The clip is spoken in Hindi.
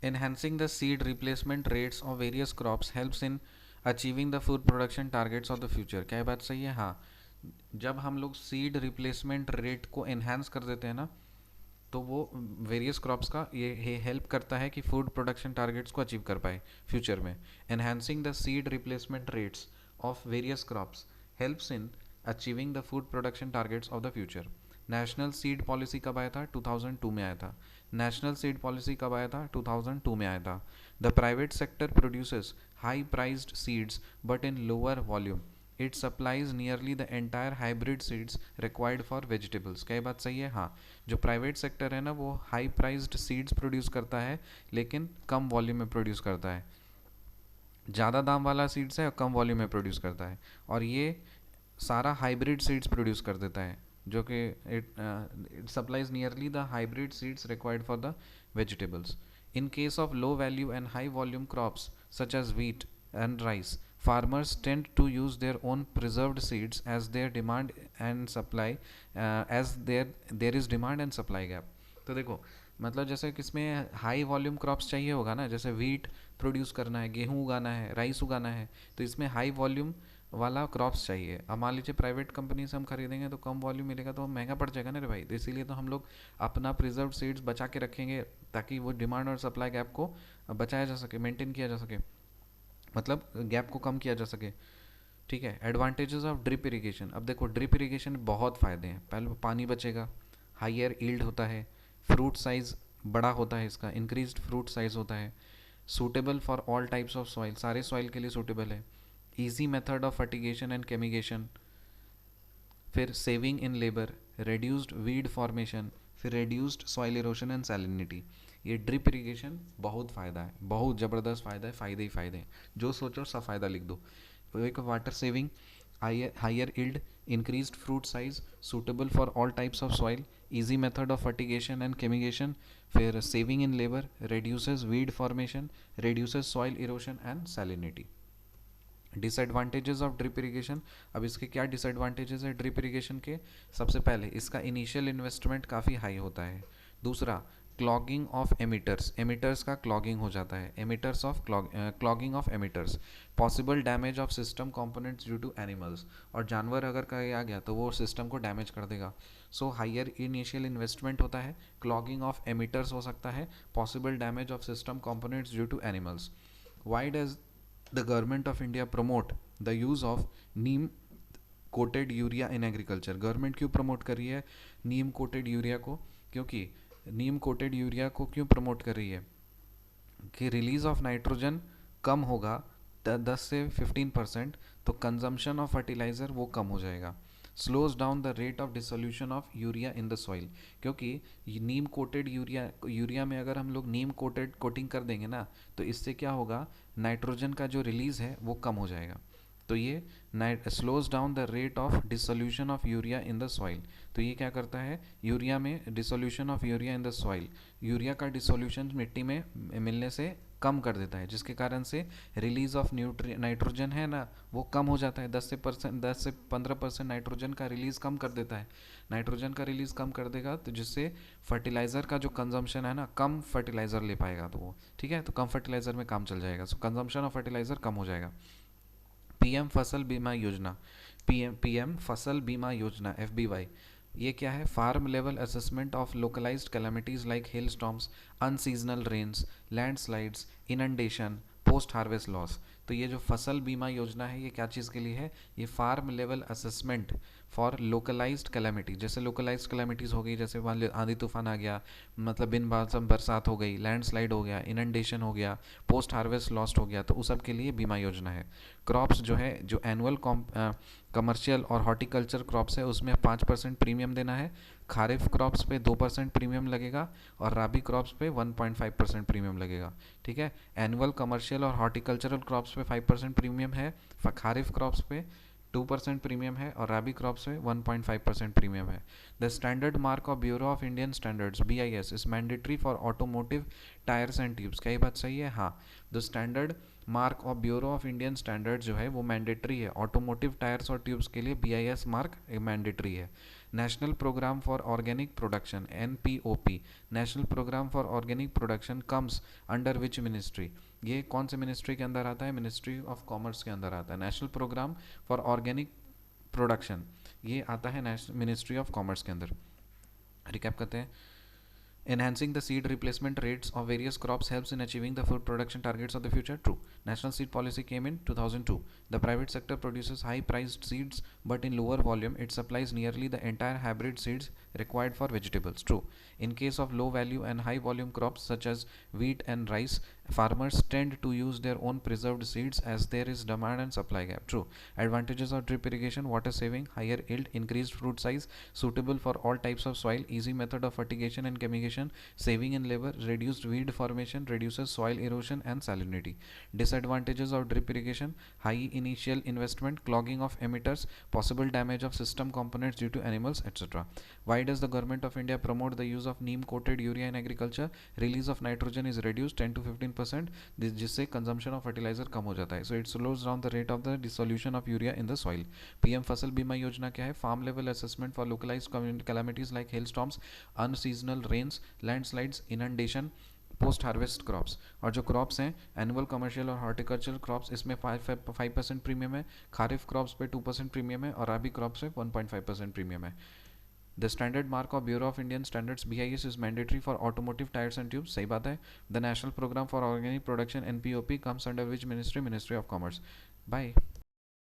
Enhancing the seed replacement rates of various crops helps in achieving the food production targets of the future. क्या ये बात सही है? हाँ, जब हम लोग सीड रिप्लेसमेंट रेट को एनहांस कर देते हैं ना, तो वो वेरियस क्रॉप्स का ये हेल्प करता है कि फूड प्रोडक्शन टारगेट्स को अचीव कर पाए फ्यूचर में। Enhancing the seed replacement rates of various crops helps in achieving the food production targets of the future. National seed policy कब आया था? 2002 में आया था। नेशनल सीड पॉलिसी कब आया था? 2002 में आया था। The private sector produces high prized seeds but in lower volume. It supplies nearly the entire hybrid seeds required for vegetables. क्या ये बात सही है? हाँ, जो प्राइवेट सेक्टर है ना, वो हाई प्राइज्ड सीड्स प्रोड्यूस करता है लेकिन कम वॉल्यूम में प्रोड्यूस करता है। ज़्यादा दाम वाला सीड्स है और कम वॉल्यूम में प्रोड्यूस करता है, और ये सारा हाइब्रिड सीड्स प्रोड्यूस कर देता है, जो कि it supplies nearly the hybrid seeds required for the vegetables. In case of low value and high volume crops such as wheat and rice, farmers tend to use their own preserved seeds as their demand and supply as there is demand and supply gap। तो देखो, मतलब जैसे कि इसमें हाई वॉल्यूम क्रॉप्स चाहिए होगा ना, जैसे वीट प्रोड्यूस करना है, गेहूँ उगाना है, राइस उगाना है, तो इसमें हाई वॉल्यूम वाला क्रॉप्स चाहिए। अब मान लीजिए प्राइवेट कंपनी से हम खरीदेंगे तो कम वॉल्यूम मिलेगा, तो महंगा पड़ जाएगा ना रे भाई। तो इसीलिए तो हम लोग अपना प्रिजर्व सीड्स बचा के रखेंगे, ताकि वो डिमांड और सप्लाई गैप को बचाया जा सके, मेंटेन किया जा सके, मतलब गैप को कम किया जा सके। ठीक है। Advantages of drip irrigation. अब देखो, ड्रिप इरिगेशन बहुत फ़ायदे हैं। पहले पानी बचेगा, हाइयर ईल्ड होता है, फ्रूट साइज़ बड़ा होता है, इसका इंक्रीज्ड फ्रूट साइज़ होता है, suitable for all types of soil, सारे सॉइल के लिए सूटेबल है, easy method of fertigation and chemigation, फिर saving in labour, reduced weed formation, फिर reduced soil erosion and salinity. ये ड्रिप इरिगेशन बहुत फ़ायदा है, बहुत ज़बरदस्त फ़ायदा है, फ़ायदे ही फ़ायदे हैं, जो सोचो सब फ़ायदा लिख दो। एक water saving, higher yield, increased fruit size, suitable for all types of soil, easy method of fertigation and केमिगेशन, फिर saving in labor, reduces weed formation, reduces soil erosion and salinity। Disadvantages of drip irrigation. अब इसके क्या डिसएडवांटेजेस है ड्रिप इरिगेशन के? सबसे पहले, इसका इनिशियल इन्वेस्टमेंट काफ़ी हाई होता है। दूसरा, क्लॉगिंग ऑफ एमिटर्स, एमिटर्स का क्लॉगिंग हो जाता है, emitters of clogging of emitters. Possible damage of system components due to animals, और जानवर अगर कहीं आ गया तो वो सिस्टम को डैमेज कर देगा। सो हायर इनिशियल इन्वेस्टमेंट होता है, क्लॉगिंग ऑफ एमिटर्स हो सकता है, possible damage of system components due to animals. Why does the government of India promote the use of neem coated urea in agriculture? Government क्यों प्रमोट कर रही है नीम कोटेड यूरिया को? क्योंकि नीम कोटेड यूरिया को क्यों प्रमोट कर रही है कि रिलीज ऑफ नाइट्रोजन कम होगा 10 से 15%, तो कंजम्पशन ऑफ फर्टिलाइज़र वो कम हो जाएगा। Slows down the rate of dissolution of urea in the soil, क्योंकि नीम कोटेड यूरिया में अगर हम लोग नीम कोटिंग कर देंगे ना, तो इससे क्या होगा, नाइट्रोजन का जो रिलीज़ है वो कम हो जाएगा। तो ये slows down the rate of dissolution of urea in the soil. तो ये क्या करता है, यूरिया में dissolution of urea in the soil, urea का डिसोल्यूशन मिट्टी में मिलने से कम कर देता है, जिसके कारण से रिलीज ऑफ नाइट्रोजन है ना, वो कम हो जाता है। 10 से 15% नाइट्रोजन का रिलीज़ कम कर देता है। नाइट्रोजन का रिलीज़ कम कर देगा तो जिससे फर्टिलाइज़र का जो कंजम्पशन है ना, कम फर्टिलाइज़र ले पाएगा, तो वो ठीक है, तो कम फर्टिलाइज़र में काम चल जाएगा, सो कंजम्पशन ऑफ फर्टिलाइज़र कम हो जाएगा। पीएम फसल बीमा योजना, पीएम फसल बीमा योजना एफबीवाई, ये क्या है? Farm level assessment of localized calamities like hail storms, unseasonal rains, landslides, inundation, post harvest loss. तो ये जो फसल बीमा योजना है, ये क्या चीज़ के लिए है? ये farm level assessment for localized calamity, जैसे लोकलाइज्ड कैलामिटीज़ हो गई, जैसे मान लो आंधी तूफान आ गया, मतलब बिन मौसम बरसात हो गई, लैंडस्लाइड हो गया, इनंडेशन हो गया, पोस्ट हार्वेस्ट लॉस्ट हो गया, तो उस सब के लिए बीमा योजना है। क्रॉप्स जो है, जो एनुअल कमर्शियल और हॉर्टिकल्चर क्रॉप्स है, उसमें 5% प्रीमियम देना है। खारिफ क्रॉप्स पे 2% प्रीमियम लगेगा, और राबी क्रॉप्स पे 1.5% प्रीमियम लगेगा। ठीक है। एनुअल कमर्शियल और हॉर्टिकल्चरल क्रॉप्स पे 5% प्रीमियम है, खारिफ क्रॉप्स पे 2% प्रीमियम है, और राबी क्रॉप्स में 1.5% प्रीमियम है। The standard mark of bureau of Indian standards BIS is mandatory for automotive tyres and tubes. क्या ये बात सही है? हाँ, the standard mark of bureau of Indian standards जो है वो मैंडेटरी है, ऑटोमोटिव टायर्स और ट्यूब्स के लिए BIS मार्क मैंडेटरी है। National programme for organic production NPOP, national programme for organic production comes under which ministry? ये कौन से मिनिस्ट्री के अंदर आता है? मिनिस्ट्री ऑफ कॉमर्स के अंदर आता है। National programme for organic production ये आता है मिनिस्ट्री ऑफ कॉमर्स के अंदर। रिकैप करते हैं। Enhancing the seed replacement rates of various crops helps in achieving the food production targets of the future. True. National seed policy came in 2002. The private sector produces high priced seeds, but in lower volume. It supplies nearly the entire hybrid seeds required for vegetables. True. In case of low value and high volume crops such as wheat and rice, farmers tend to use their own preserved seeds as there is demand and supply gap. True. Advantages of drip irrigation: water saving, higher yield, increased fruit size, suitable for all types of soil, easy method of fertigation and chemication, saving in labor, reduced weed formation, reduces soil erosion and salinity. Disadvantages of drip irrigation: high initial investment, clogging of emitters, possible damage of system components due to animals, etc. Why does the government of India promote the use of neem coated urea in agriculture? Release of nitrogen is reduced 10 to 15%, जिससे कंजम्पशन ऑफ फर्टिलाइजर कम हो जाता है. So it slows down the rate of the dissolution of urea in the soil. PM Fasal Bima Yojana क्या है? Farm level assessment for localized calamities like hail storms, unseasonal rains, landslides, inundation, post harvest crops. और जो क्रॉप्स हैं एनुअल कमर्शियल और हॉर्टिकल्चरल क्रॉप्स, इसमें 5% प्रीमियम है. खारिफ क्रॉप्स पे 2% प्रीमियम है और राबी क्रॉप्स पे 1.5% प्रीमियम है. The standard mark of Bureau of Indian Standards BIS is mandatory for automotive tires and tubes. सही बात है. The National Program for Organic Production NPOP comes under which ministry? Ministry of Commerce. Bye.